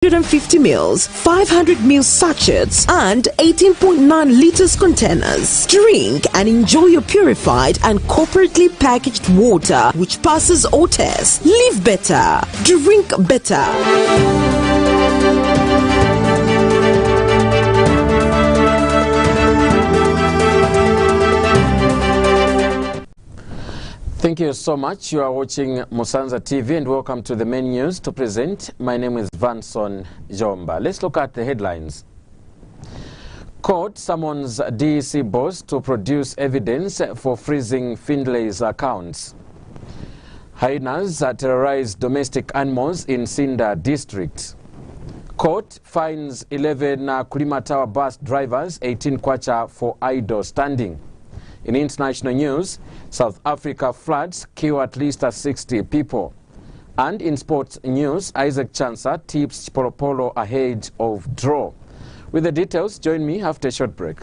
150 mils, 500 ml sachets, and 18.9 liters containers. Drink and enjoy your purified and corporately packaged water, which passes all tests. Live better. Drink better. Thank you so much. You are watching Musanza TV and welcome to the main news to present. My name is Vanson Jomba. Let's look at the headlines. Court summons DEC boss to produce evidence for freezing Findlay's accounts. Hyenas terrorize domestic animals in Sinda district. Court fines 11 Kulima Tower bus drivers 18 kwacha for idle standing. In international news, South Africa floods kill at least 60 people. And in sports news, Isaac Chansa tips Chipolopolo ahead of draw. With the details, join me after a short break.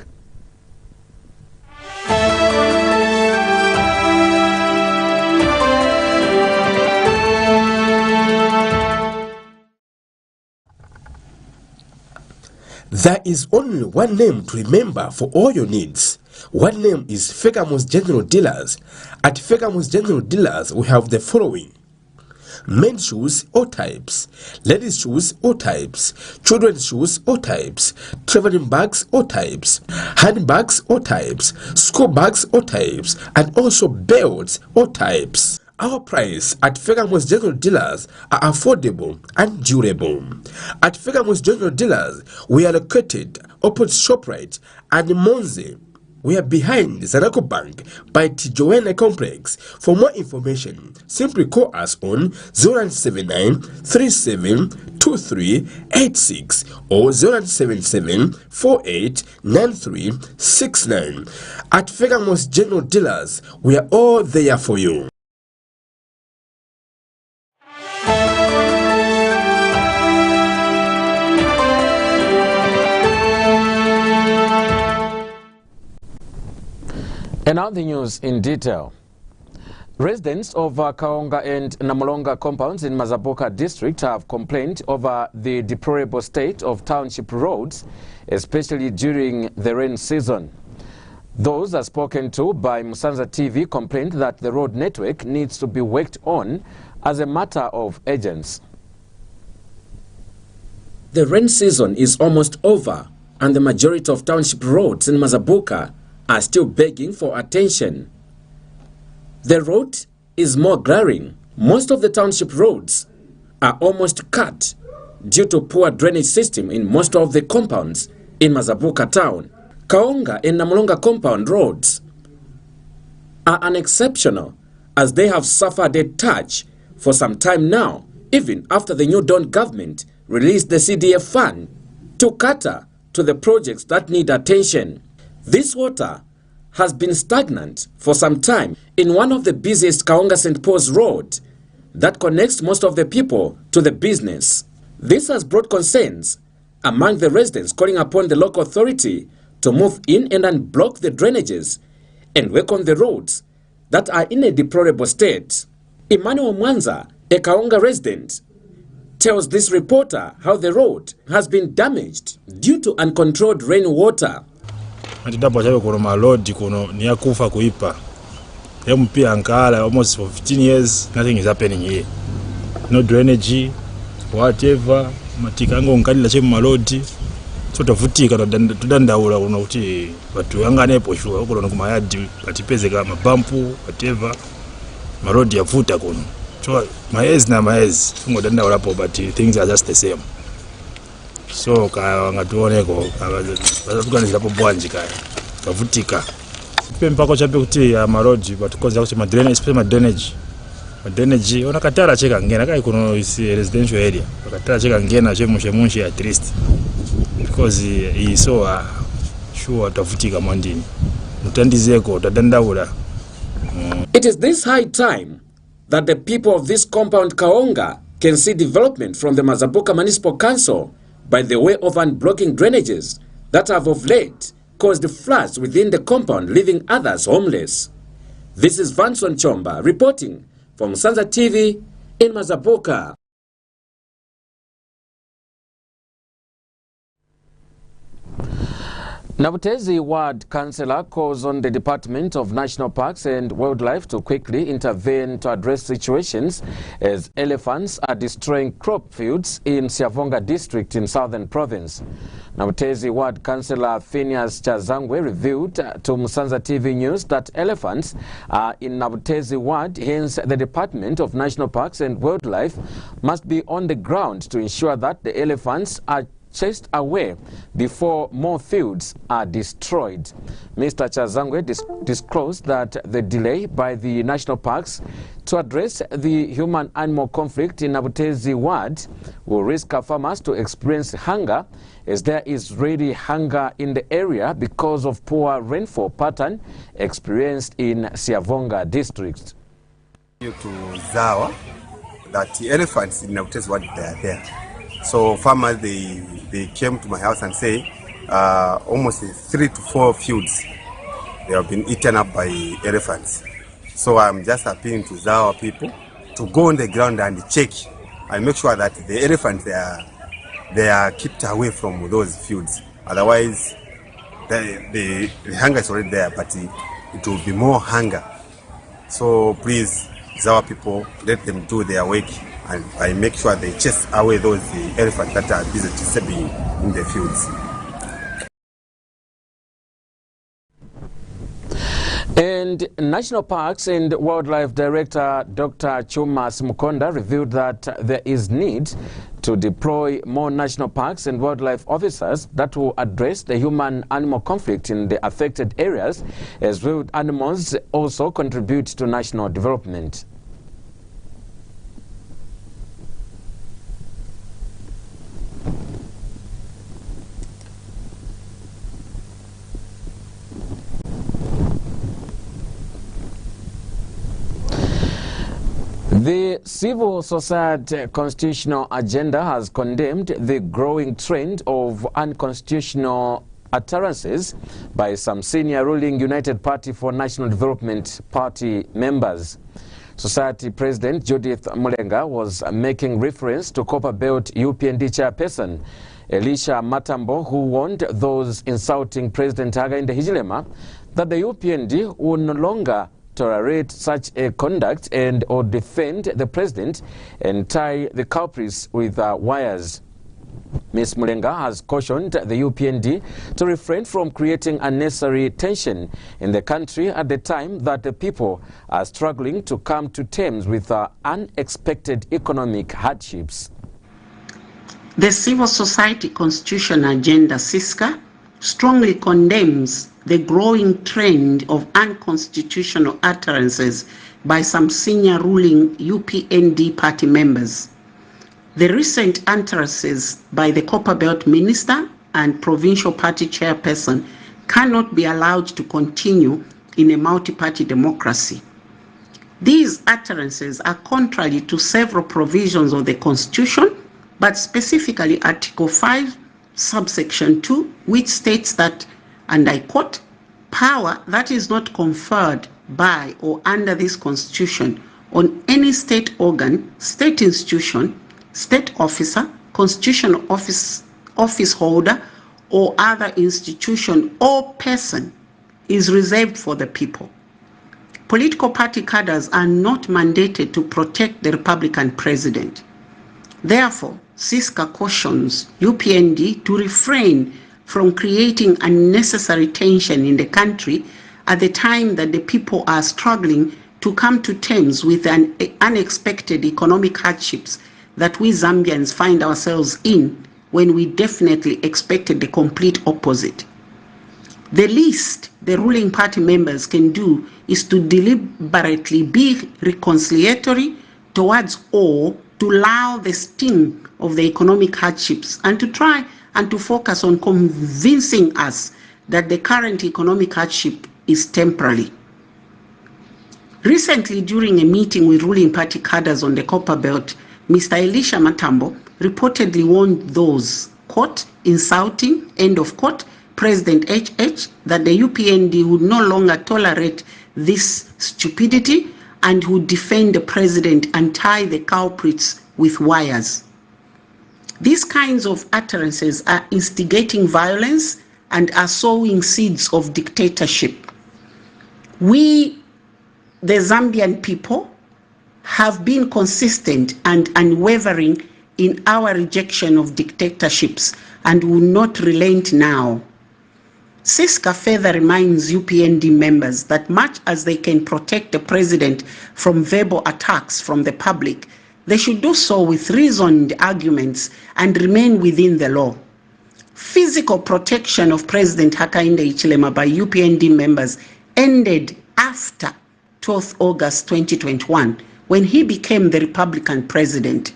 There is only one name to remember for all your needs. One name is Fegamo's General Dealers. At Fegamo's General Dealers, we have the following: men's shoes, all types; ladies' shoes, all types; children's shoes, all types; traveling bags, all types; handbags, all types; school bags, all types; and also belts, all types. Our price at Fegamo's General Dealers are affordable and durable. At Fegamo's General Dealers, we are located opposite ShopRite and Monze. We are behind Zanaco Bank by Tijoene Complex. For more information, simply call us on 0979 372386 or 0977 489369. At Fegamo's General Dealers, we are all there for you. And now the news in detail. Residents of Kaonga and Namolonga compounds in Mazaboka district have complained over the deplorable state of township roads, especially during the rain season. Those are spoken to by Musanza TV complained that the road network needs to be worked on as a matter of urgency. The rain season is almost over and the majority of township roads in Mazaboka are still begging for attention. The road is more glaring. Most of the township roads are almost cut due to poor drainage system in most of the compounds in Mazaboka town. Kaonga and Namolonga compound roads are unexceptional as they have suffered a touch for some time now, even after the New Dawn government released the CDF fund to cater to the projects that need attention. This water has been stagnant for some time in one of the busiest Kaonga St. Paul's Road that connects most of the people to the business. This has brought concerns among the residents, calling upon the local authority to move in and unblock the drainages and work on the roads that are in a deplorable state. Emmanuel Musanza, a Kaonga resident, tells this reporter how the road has been damaged due to uncontrolled rainwater. Antidapo chabe kono malodi kono ni akufa kuipa. Pia ankala almost for 15 years nothing is happening here. No drainage, whatever. Matikango nkalila chemu malodi. So tafutika tudandaula kuno kuti watu yangane poshua huko no kumayadi atipeze kama bampu whatever. Malodi yafuta kono. So maezi na maezi ngodandaula po but things are just the same. So ngatuoneko abazukanizira po bwanji kaya kavutika pempa ko chape kuti ya marodi batukoza kuti ma drainage especially ma drainage ona katara cheka ngena kai kuno is residential area katara cheka ngena chemunshi at least because he so sure tavutika mandini mutandizeko tadandaula. It is this high time that the people of this compound Kaonga can see development from the Mazaboka Municipal Council by the way of unblocking drainages that have of late caused floods within the compound, leaving others homeless. This is Vanson Chomba reporting from Musanza TV in Mazaboka. Nabutezi Ward Councillor calls on the Department of National Parks and Wildlife to quickly intervene to address situations as elephants are destroying crop fields in Siavonga district in Southern Province. Nabutezi Ward Councillor Phineas Chazangwe revealed to Musanza TV News that elephants are in Nabutezi Ward, hence the Department of National Parks and Wildlife must be on the ground to ensure that the elephants are chased away before more fields are destroyed. Mr. Chazangwe disclosed that the delay by the national parks to address the human-animal conflict in Nabutezi Ward will risk our farmers to experience hunger, as there is really hunger in the area because of poor rainfall pattern experienced in Siavonga district. To Zawa, that the elephants in Nabutezi Ward, they are there. So farmers, they came to my house and say almost 3 to 4 fields, they have been eaten up by elephants. So I'm just appealing to Zawa people to go on the ground and check and make sure that the elephants, they are kept away from those fields. Otherwise, the hunger is already there, but it will be more hunger. So please, Zawa people, let them do their work, and I make sure they chase away those elephants that are busy disturbing in the fields. And National Parks and Wildlife Director Dr. Chumas Mukonda revealed that there is need to deploy more national parks and wildlife officers that will address the human-animal conflict in the affected areas, as wild animals also contribute to national development. The civil society constitutional agenda has condemned the growing trend of unconstitutional utterances by some senior ruling United Party for National Development Party members. Society President Judith Mulenga was making reference to Copper Belt UPND chairperson Elisha Matambo, who warned those insulting President Hakainde Hichilema that the UPND will no longer tolerate such a conduct and or defend the president and tie the culprits with wires. Ms. Mulenga has cautioned the UPND to refrain from creating unnecessary tension in the country at the time that the people are struggling to come to terms with unexpected economic hardships. The Civil Society Constitution Agenda, CISCA, strongly condemns the growing trend of unconstitutional utterances by some senior ruling UPND party members. The recent utterances by the Copperbelt Minister and Provincial Party Chairperson cannot be allowed to continue in a multi-party democracy. These utterances are contrary to several provisions of the Constitution, but specifically Article 5, subsection 2, which states that, and I quote, "Power that is not conferred by or under this Constitution on any state organ, state institution, state officer, constitutional office holder, or other institution or person is reserved for the people. Political party cadres are not mandated to protect the Republican president. Therefore, CISCA cautions UPND to refrain from creating unnecessary tension in the country at the time that the people are struggling to come to terms with unexpected economic hardships that we Zambians find ourselves in, when we definitely expected the complete opposite. The least the ruling party members can do is to deliberately be reconciliatory towards all, to lull the sting of the economic hardships, and to try and to focus on convincing us that the current economic hardship is temporary. Recently, during a meeting with ruling party cadres on the Copper Belt, Mr. Elisha Matambo reportedly warned those, quote, insulting, end of quote, President HH, that the UPND would no longer tolerate this stupidity and would defend the president and tie the culprits with wires. These kinds of utterances are instigating violence and are sowing seeds of dictatorship. We, the Zambian people, have been consistent and unwavering in our rejection of dictatorships and will not relent now. CISCA further reminds UPND members that much as they can protect the president from verbal attacks from the public, they should do so with reasoned arguments and remain within the law. Physical protection of President Hakainde Hichilema by UPND members ended after 12th August 2021, when he became the Republican president.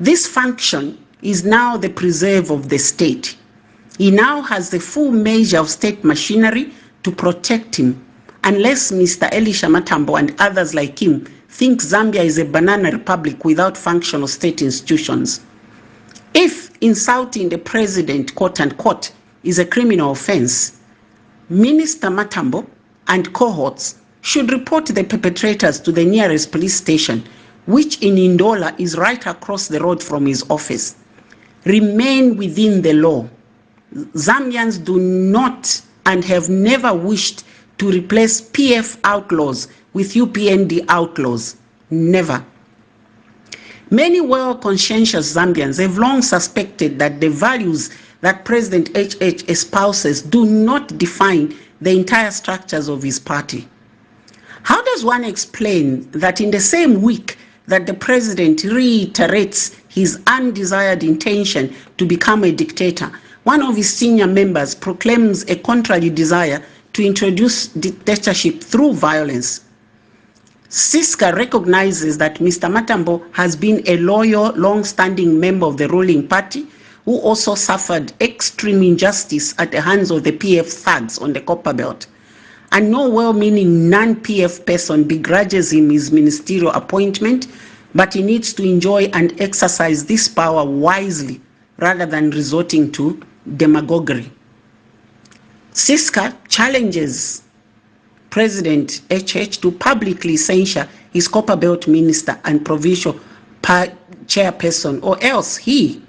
This function is now the preserve of the state. He now has the full measure of state machinery to protect him, unless Mr. Elisha Matambo and others like him think Zambia is a banana republic without functional state institutions. If insulting the president, quote unquote, is a criminal offense, Minister Matambo and cohorts should report the perpetrators to the nearest police station, which in Indola is right across the road from his office. Remain within the law. Zambians do not and have never wished to replace PF outlaws with UPND outlaws. Never. Many well-conscientious Zambians have long suspected that the values that President HH espouses do not define the entire structures of his party. How does one explain that in the same week that the president reiterates his undesired intention to become a dictator, one of his senior members proclaims a contrary desire to introduce dictatorship through violence? CISCA recognizes that Mr. Matambo has been a loyal, long-standing member of the ruling party who also suffered extreme injustice at the hands of the PF thugs on the Copper Belt. And no well-meaning non-PF person begrudges him his ministerial appointment, but he needs to enjoy and exercise this power wisely rather than resorting to demagoguery. CISCA challenges President HH to publicly censure his Copper Belt minister and provincial chairperson, or else he,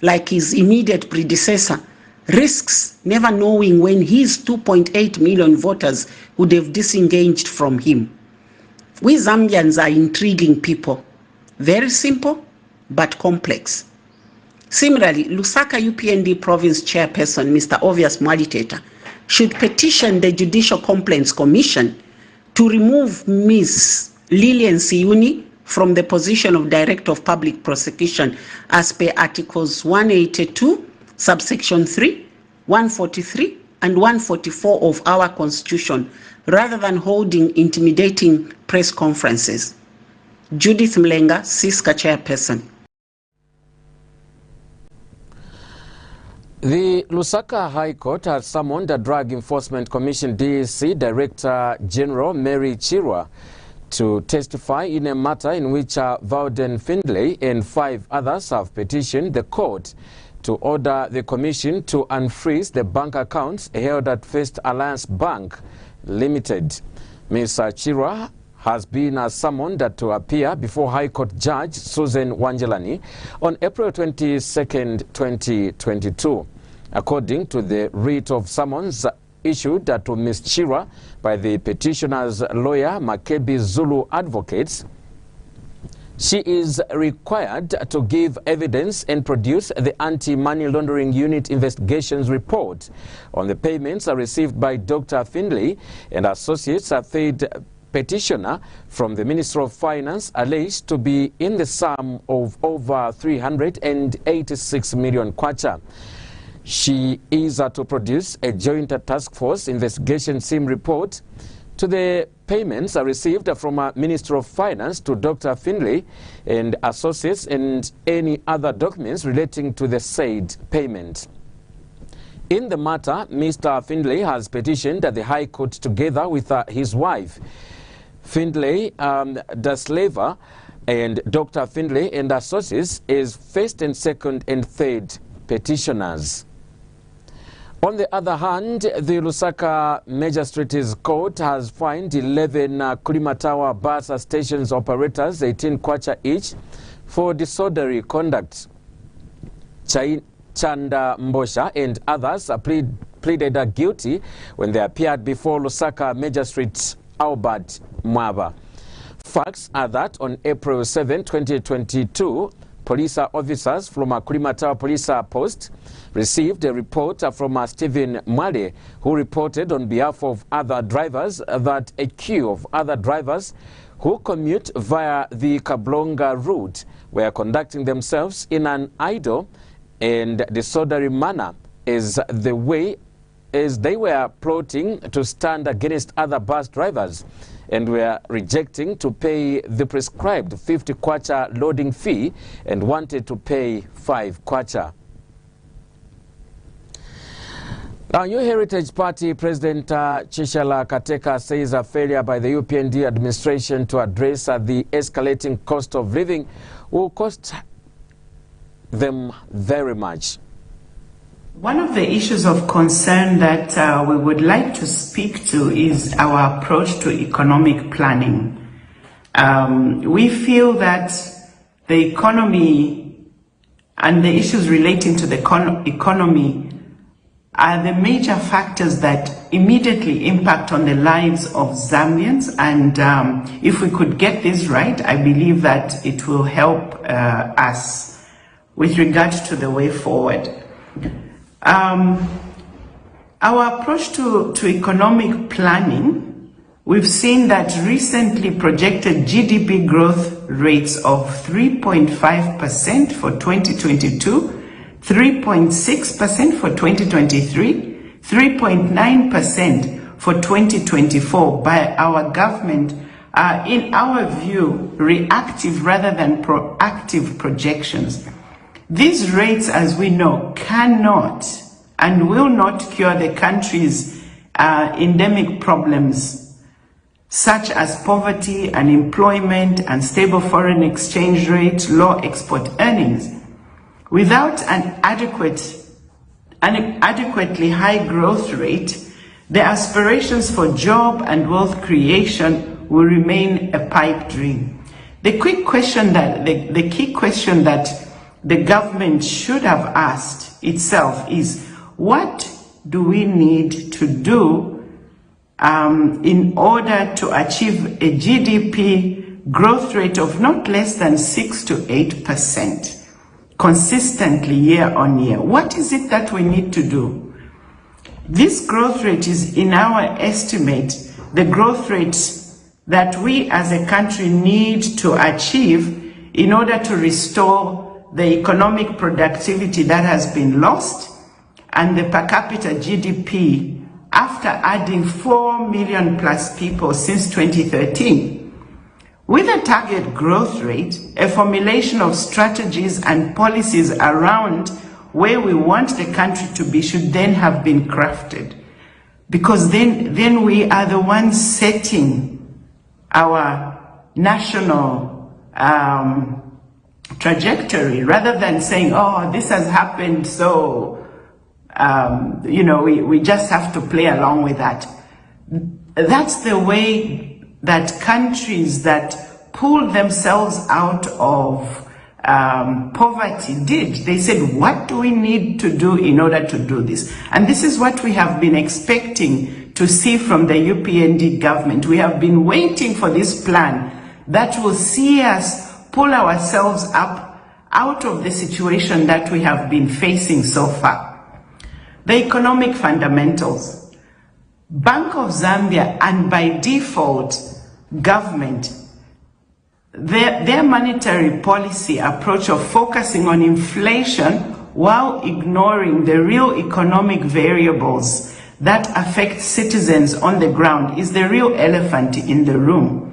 like his immediate predecessor, risks never knowing when his 2.8 million voters would have disengaged from him. We Zambians are intriguing people, very simple but complex. Similarly, Lusaka UPND province chairperson Mr. Obvious Mwaliteta should petition the Judicial Complaints Commission to remove Ms. Lillian Siuni from the position of Director of Public Prosecution as per Articles 182, subsection 3, 143, and 144 of our Constitution, rather than holding intimidating press conferences. Judith Mlenga, CISCA chairperson. The Lusaka High Court has summoned the Drug Enforcement Commission DEC Director General Mary Chirwa to testify in a matter in which Vauden Findlay and 5 others have petitioned the court to order the commission to unfreeze the bank accounts held at First Alliance Bank Limited. Ms. Chirwa has been summoned to appear before High Court Judge Susan Wanjelani on April 22, 2022. According to the writ of summons issued to Ms. Chirwa by the petitioner's lawyer Makebi Zulu Advocates, she is required to give evidence and produce the Anti-Money Laundering Unit investigations report on the payments received by Dr. Findlay and associates, a third petitioner from the Ministry of Finance, alleged to be in the sum of over 386 million kwacha. She is to produce a joint task force investigation SIM report to the payments received from a Ministry of Finance to Dr. Findlay and associates and any other documents relating to the said payment. In the matter, Mr. Findlay has petitioned the High Court together with his wife, Findlay Dasleva, and Dr. Findlay and associates as first and second and third petitioners. On the other hand, the Lusaka Magistrates Court has fined 11 Kulimatawa bus stations operators 18 kwacha each for disorderly conduct. Chanda Mbosha and others plead pleaded guilty when they appeared before Lusaka Magistrate Albert Mwaba. Facts are that on April 7, 2022, police officers from Kurimatawa Police Post received a report from Stephen Mwale, who reported on behalf of other drivers that a queue of other drivers who commute via the Kablonga route were conducting themselves in an idle and disorderly manner as they were plotting to stand against other bus drivers and were rejecting to pay the prescribed 50 kwacha loading fee and wanted to pay 5 kwacha. Now, New Heritage Party President Chishala Kateka says a failure by the UPND administration to address the escalating cost of living will cost them very much. One of the issues of concern that we would like to speak to is our approach to economic planning. We feel that the economy and the issues relating to the economy are the major factors that immediately impact on the lives of Zambians, and if we could get this right, I believe that it will help us with regard to the way forward. Our approach to economic planning, we've seen that recently projected GDP growth rates of 3.5% for 2022, 3.6% for 2023, 3.9% for 2024 by our government are, in our view, reactive rather than proactive projections. These rates, as we know, cannot and will not cure the country's endemic problems, such as poverty, unemployment, unstable foreign exchange rate, low export earnings. Without an adequately high growth rate, the aspirations for job and wealth creation will remain a pipe dream. The key question that the government should have asked itself is, what do we need to do in order to achieve a GDP growth rate of not less than 6 to 8% consistently year on year? What is it that we need to do? This growth rate is, in our estimate, the growth rate that we as a country need to achieve in order to restore the economic productivity that has been lost and the per capita GDP after adding 4 million plus people since 2013. With a target growth rate, a formulation of strategies and policies around where we want the country to be should then have been crafted. Because then we are the ones setting our national trajectory, rather than saying, oh, this has happened, so we just have to play along with that. That's the way that countries that pulled themselves out of poverty did. They said, what do we need to do in order to do this? And this is what we have been expecting to see from the UPND government. We have been waiting for this plan that will see us pull ourselves up out of the situation that we have been facing so far. The economic fundamentals. Bank of Zambia, and by default, government, their monetary policy approach of focusing on inflation while ignoring the real economic variables that affect citizens on the ground is the real elephant in the room.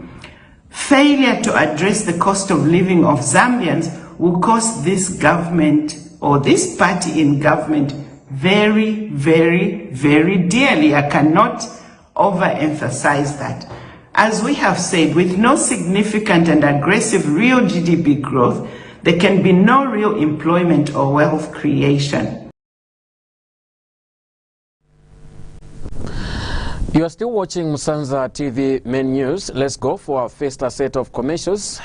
Failure to address the cost of living of Zambians will cost this government or this party in government very, very, very dearly. I cannot overemphasize that. As we have said, with no significant and aggressive real GDP growth, there can be no real employment or wealth creation. You are still watching Musanza TV main news. Let's go for our first set of commercials.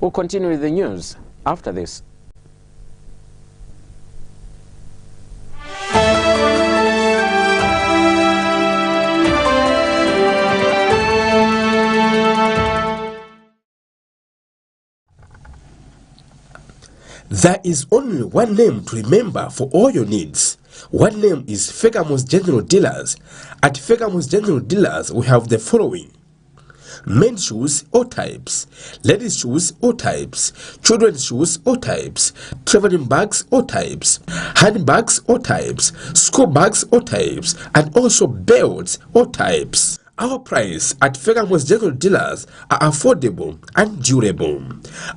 We'll continue with the news after this. There is only one name to remember for all your needs. One name is Fegamo's General Dealers. At Fegamo's General Dealers, we have the following: men's shoes, all types; ladies' shoes, all types; children's shoes, all types; traveling bags, all types; handbags, all types; school bags, all types; and also belts, all types. Our price at Fegamo's General Dealers are affordable and durable.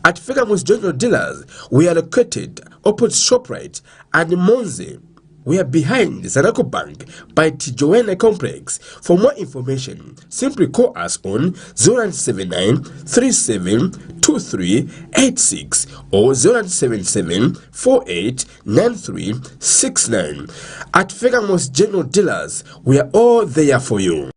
At Fegamo's General Dealers, we are located opposite ShopRite and Monze. We are behind Zanaco Bank by Tijoana Complex. For more information, simply call us on 0979 372386 or 0977 489369. At Fegamo's General Dealers, we are all there for you.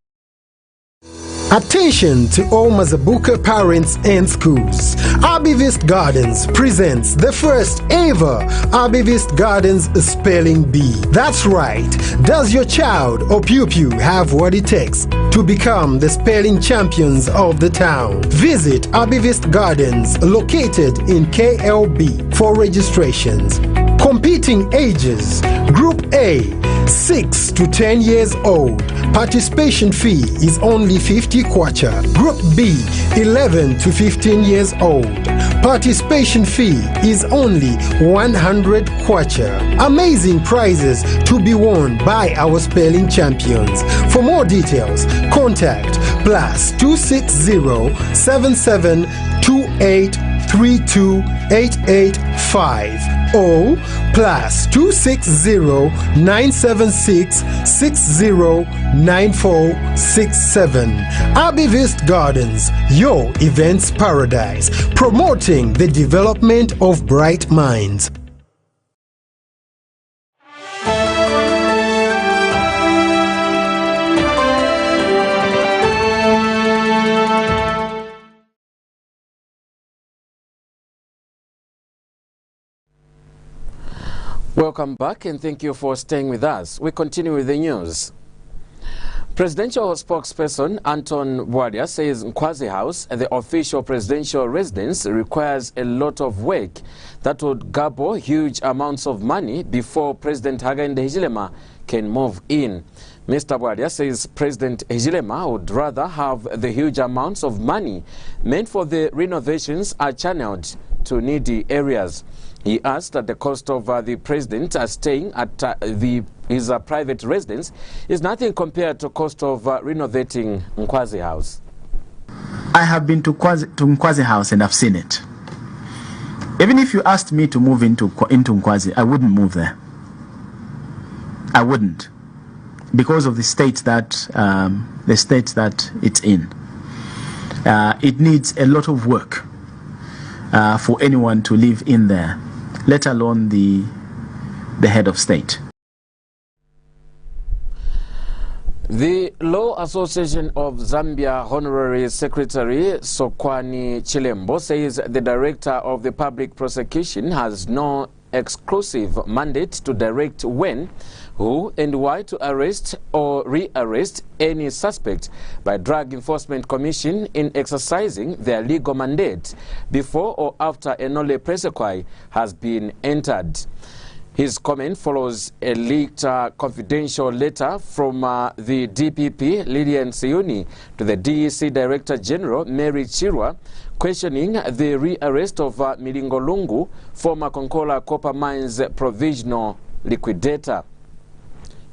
Attention to all Mazabuka parents and schools. Abivist Gardens presents the first ever Abivist Gardens Spelling Bee. That's right. Does your child or pupil have what it takes to become the spelling champions of the town? Visit Abivist Gardens located in KLB for registrations. Competing ages: Group A, 6 to 10 years old. Participation fee is only 50 kwacha. Group B, 11 to 15 years old. Participation fee is only 100 kwacha. Amazing prizes to be won by our spelling champions. For more details, contact +260 7728 32885 or +260 976 609467. Abivist Gardens, your events paradise, promoting the development of bright minds. Welcome back and thank you for staying with us. We continue with the news. Presidential spokesperson Anton Bwalia says Nkwazi House, the official presidential residence, requires a lot of work that would gobble huge amounts of money before President Hakainde Hichilema can move in. Mr. Bwalia says President Hichilema would rather have the huge amounts of money meant for the renovations are channeled to needy areas. He asked that the cost of the president staying at his private residence is nothing compared to cost of renovating Nkwazi House. I have been to Nkwazi House and I've seen it. Even if you asked me to move into Nkwazi, I wouldn't move there. I wouldn't, because of the state that it's in. It needs a lot of work for anyone to live in there, let alone the head of state. The Law Association of Zambia Honorary Secretary Sokwani Chilembo says the Director of the Public Prosecution has no exclusive mandate to direct when, who and why to arrest or rearrest any suspect by Drug Enforcement Commission in exercising their legal mandate before or after a nolle prosequi has been entered. His comment follows a leaked confidential letter from the DPP, Lilian Siuni, to the DEC Director General, Mary Chirwa, questioning the rearrest of Milingo Lungu, former Konkola Copper Mines provisional liquidator.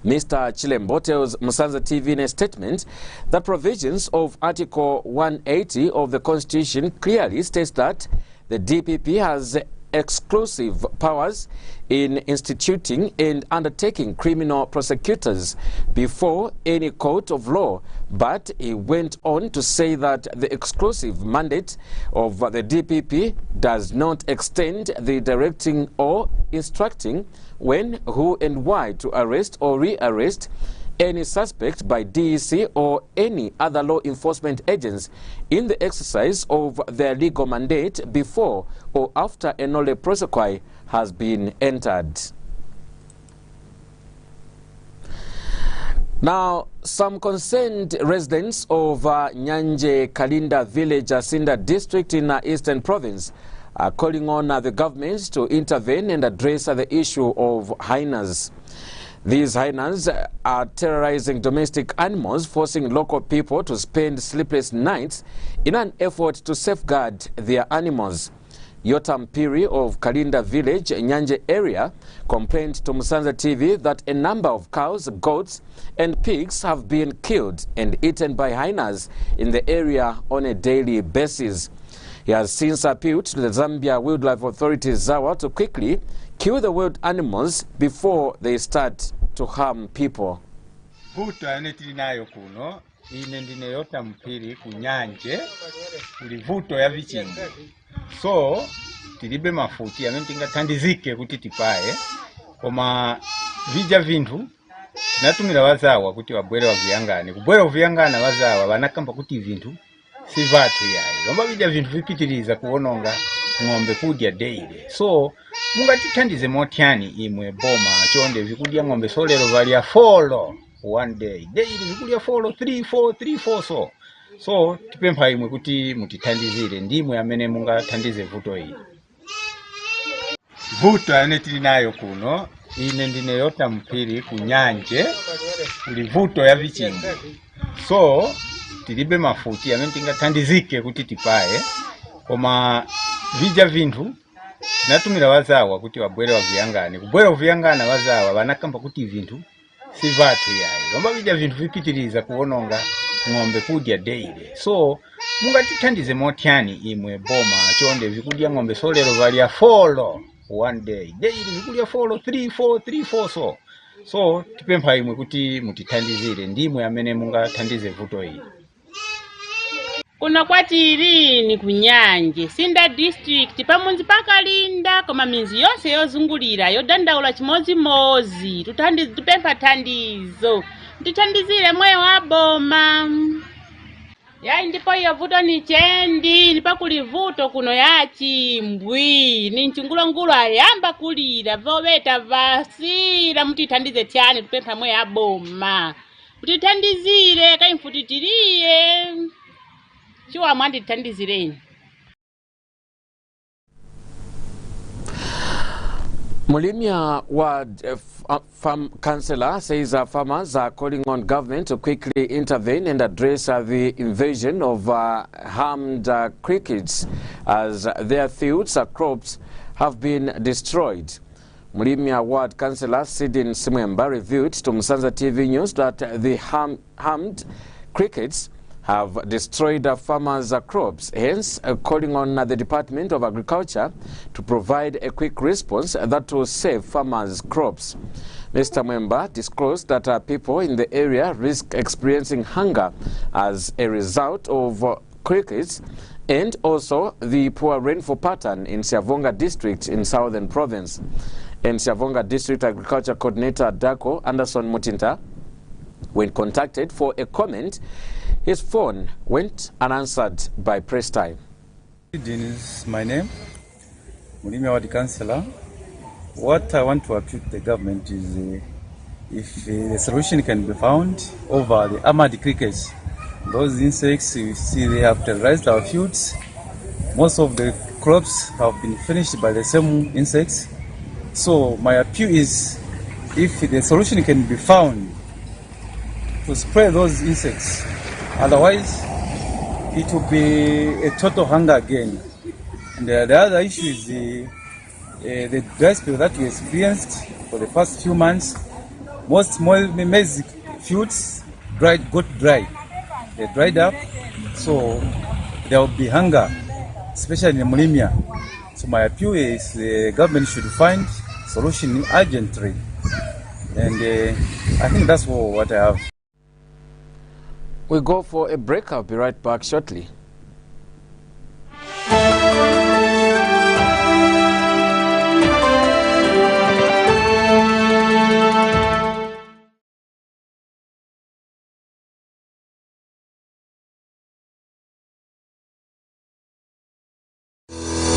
Mr. Chilembo tells Musanza TV in a statement that provisions of Article 180 of the Constitution clearly states that the DPP has exclusive powers in instituting and undertaking criminal prosecutors before any court of law, but he went on to say that the exclusive mandate of the DPP does not extend the directing or instructing when, who and why to arrest or rearrest any suspect by DEC or any other law enforcement agents in the exercise of their legal mandate before or after a nolle prosequi has been entered. Now, some concerned residents of Nyanje Kalinda village, Asinda district in Eastern Province, are calling on the government to intervene and address the issue of hyenas. These hyenas are terrorizing domestic animals, forcing local people to spend sleepless nights in an effort to safeguard their animals. Yotam Piri of Kalinda village, Nyanje area, complained to Musanza TV that a number of cows, goats and pigs have been killed and eaten by hyenas in the area on a daily basis. He has since appealed to the Zambia Wildlife Authority ZAWA to quickly kill the wild animals before they start to harm people. Vuto anetilinayo kuno ine ndine Yotam Piri ku Nyanje kuli vuto ya vichingi. So tilibe mafuti amene tingathandizike kuti tipaye koma vija vinthu tinatumira wazawa kuti wabwere waviyangane kubwera kuviyangana wazawa vanakamba kuti vinthu si vathu yayi lomba vija vinthu vipitiriza kuononga ng'ombe kudya daily. So mungatithandize motyani imwe boma chonde vikudya ng'ombe solero valya folo one day daily vikudya folo 3-4 so tipempha imwe kuti mutithandizire ndimwe amene mungathandize vuto ili. Vuto anetilinayo kuno ine ndine Yotam Piri ku Nyanje kuli vuto ya vichingi. So tilibe mafuti amene tingathandizike kuti tipaye koma vija vinthu tinatumira wazawa kuti wabwere waviyangane kubwera kuviyangana wazawa vanakamba kuti vinthu si vathu yayi lomba vija vinthu vipitiriza kuononga ng'ombe kudya daily. So mungatithandize motyani imwe boma chonde vikudya ng'ombe solero valya folo one day daily vikudya folo 3-4 so tipempha imwe kuti mutithandizire ndimwe amene mungathandize vuto ili. Kuno kwatiri ni kunyanje Sinda district pamunzi pakalinda koma minzi yonse yozungulira yodandaula chimozimozi tupempha thandizo mutithandizire mweyo wa boma yayi ndipo iyo vuto ni chendi nipakuli vuto kuno ya chimbwi ni mchungulongulo ayamba kulira voveta vasira mutithandize tyani tupempha mweyo wa boma mutithandizire kaimfutitiriye chiwa mwandithandizireni. Mulimia Ward Farm Councillor says farmers are calling on government to quickly intervene and address the invasion of harmed crickets as their fields and crops have been destroyed. Mulimia Ward Councillor Sidin Simwemba revealed to Musanza TV News that the harmed crickets have destroyed farmers' crops, hence calling on the Department of Agriculture to provide a quick response that will save farmers' crops. Mr. Mwemba disclosed that people in the area risk experiencing hunger as a result of crickets and also the poor rainfall pattern in Siavonga district in Southern Province. And Siavonga District Agriculture Coordinator Dako Anderson Mutinta, when contacted for a comment, his phone went unanswered by press time. This is my name, Mulimia Ward Councillor. What I want to appeal to the government is if the solution can be found over the armored crickets. Those insects, you see, they have terrorized our fields. Most of the crops have been finished by the same insects. So my appeal is if the solution can be found to spray those insects. Otherwise, it will be a total hunger again. And the other issue is the dry spell that we experienced for the past few months. Most maize fields got dry. They dried up, so there will be hunger, especially in Mulimia. So my appeal is the government should find solution urgently. And I think that's what I have. We go for a break. I'll be right back shortly.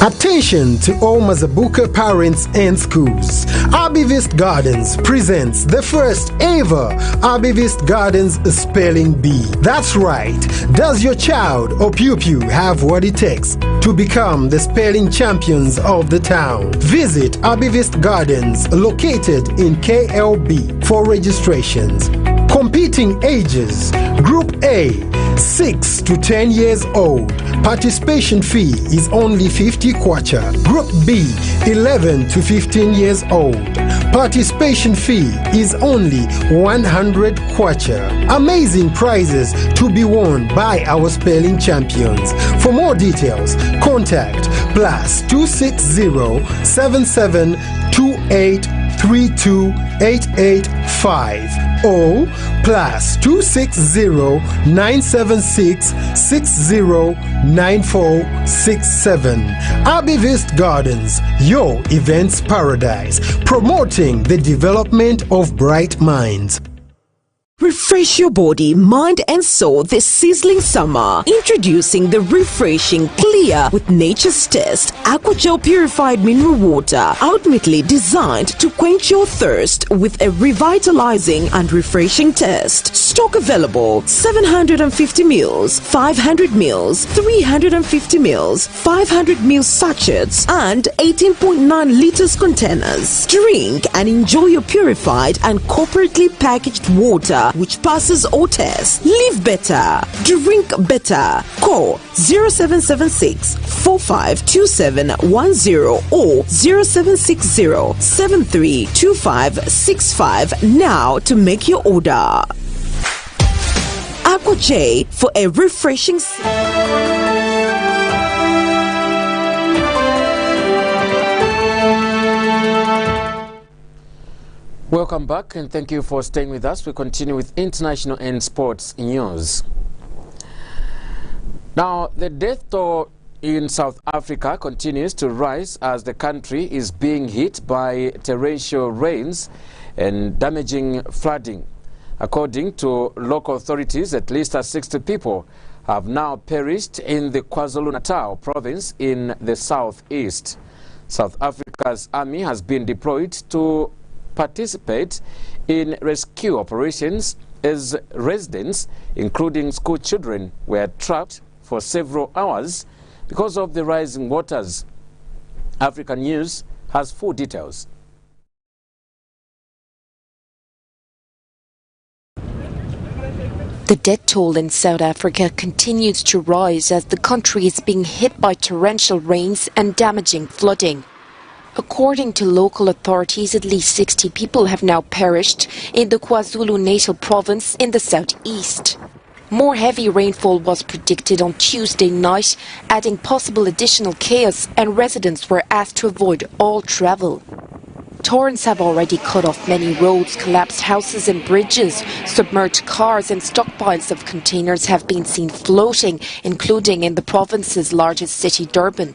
Attention to all Mazabuka parents and schools. Abivist Gardens presents the first ever Abivist Gardens Spelling Bee. That's right. Does your child or pupil have what it takes to to become the spelling champions of the town. Visit Abivist Gardens, located in KLB, for registrations. Competing ages: Group A, 6 to 10 years old. Participation fee is only 50 kwacha. Group B, 11 to 15 years old. Participation fee is only 100 kwacha. Amazing prizes to be won by our spelling champions. For more details, contact +260 7728 32885 or +260 976 609467. Abivist Gardens, your events paradise, promoting the development of bright minds. Refresh your body, mind and soul this sizzling summer. Introducing the refreshing, clear with nature's taste Aquagel purified mineral water, ultimately designed to quench your thirst with a revitalizing and refreshing taste. Stock available: 750 ml, 500 ml, 350 ml, 500 ml sachets and 18.9 liters containers. Drink and enjoy your purified and corporately packaged water which passes all tests. Live better. Drink better. Call 0776 452710 or 0760 732565 now to make your order. Aqua J for a refreshing. Welcome back and thank you for staying with us. We continue with international and sports news. Now, the death toll in South Africa continues to rise as the country is being hit by torrential rains and damaging flooding. According to local authorities, at least 60 people have now perished in the KwaZulu-Natal province in the southeast. South Africa's army has been deployed to participate in rescue operations as residents, including school children, were trapped for several hours because of the rising waters. African News has full details. The death toll in South Africa continues to rise as the country is being hit by torrential rains and damaging flooding. According to local authorities, at least 60 people have now perished in the KwaZulu-Natal province in the southeast. More heavy rainfall was predicted on Tuesday night, adding possible additional chaos, and residents were asked to avoid all travel. Torrents have already cut off many roads, collapsed houses and bridges, submerged cars, and stockpiles of containers have been seen floating, including in the province's largest city, Durban.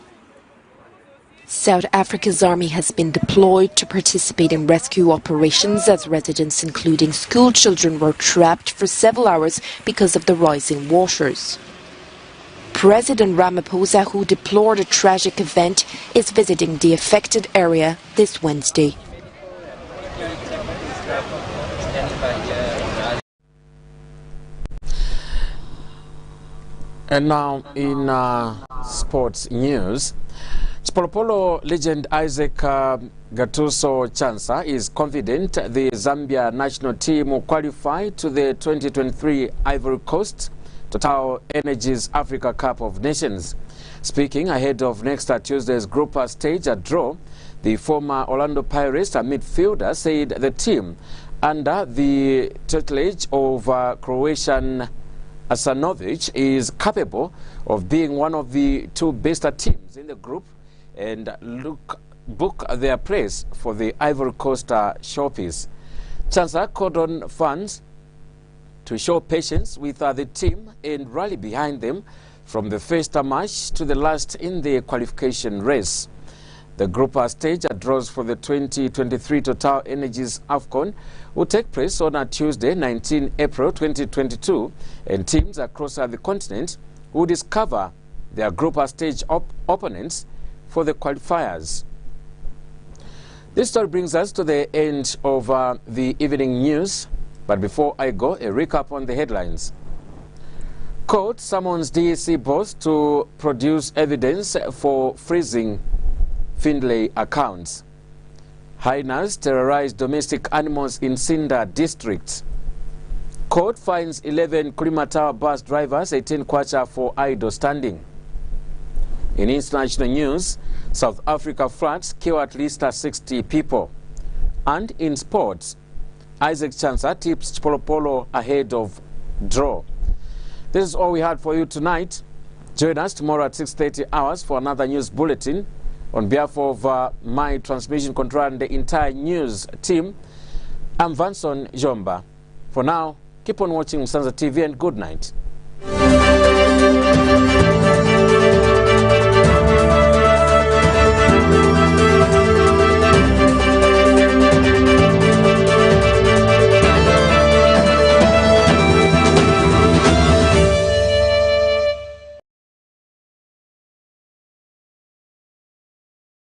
South Africa's army has been deployed to participate in rescue operations as residents, including school children, were trapped for several hours because of the rising waters. President Ramaphosa, who deplored a tragic event, is visiting the affected area this Wednesday. And now in sports news, Polo legend Isaac Gatuso Chansa is confident the Zambia national team will qualify to the 2023 Ivory Coast Total Energies Africa Cup of Nations. Speaking ahead of next Tuesday's group stage draw, the former Orlando Pirates midfielder said the team, under the tutelage of Croatian Asanovic, is capable of being one of the two best teams in the group and book their place for the Ivory Coast showpiece. Chansa called on fans to show patience with the team and rally behind them from the first match to the last in the qualification race. The group stage draws for the 2023 Total Energies AFCON will take place on Tuesday, 19 April 2022, and teams across the continent will discover their group stage opponents for the qualifiers. This story brings us to the end of the evening news, but before I go, a recap on the headlines. Court summons DEC boss to produce evidence for freezing Findlay accounts. Hyenas terrorize domestic animals in Sinda district. Court fines 11 Kurima Tower bus drivers 18 kwacha for idle standing. In international news, South Africa floods kill at least 60 people. And in sports, Isaac Chansa tips Chipolopolo ahead of draw. This is all we had for you tonight. Join us tomorrow at 6:30 hours for another news bulletin. On behalf of my transmission control and the entire news team, I'm Vanson Jomba. For now, keep on watching Musanza TV and good night.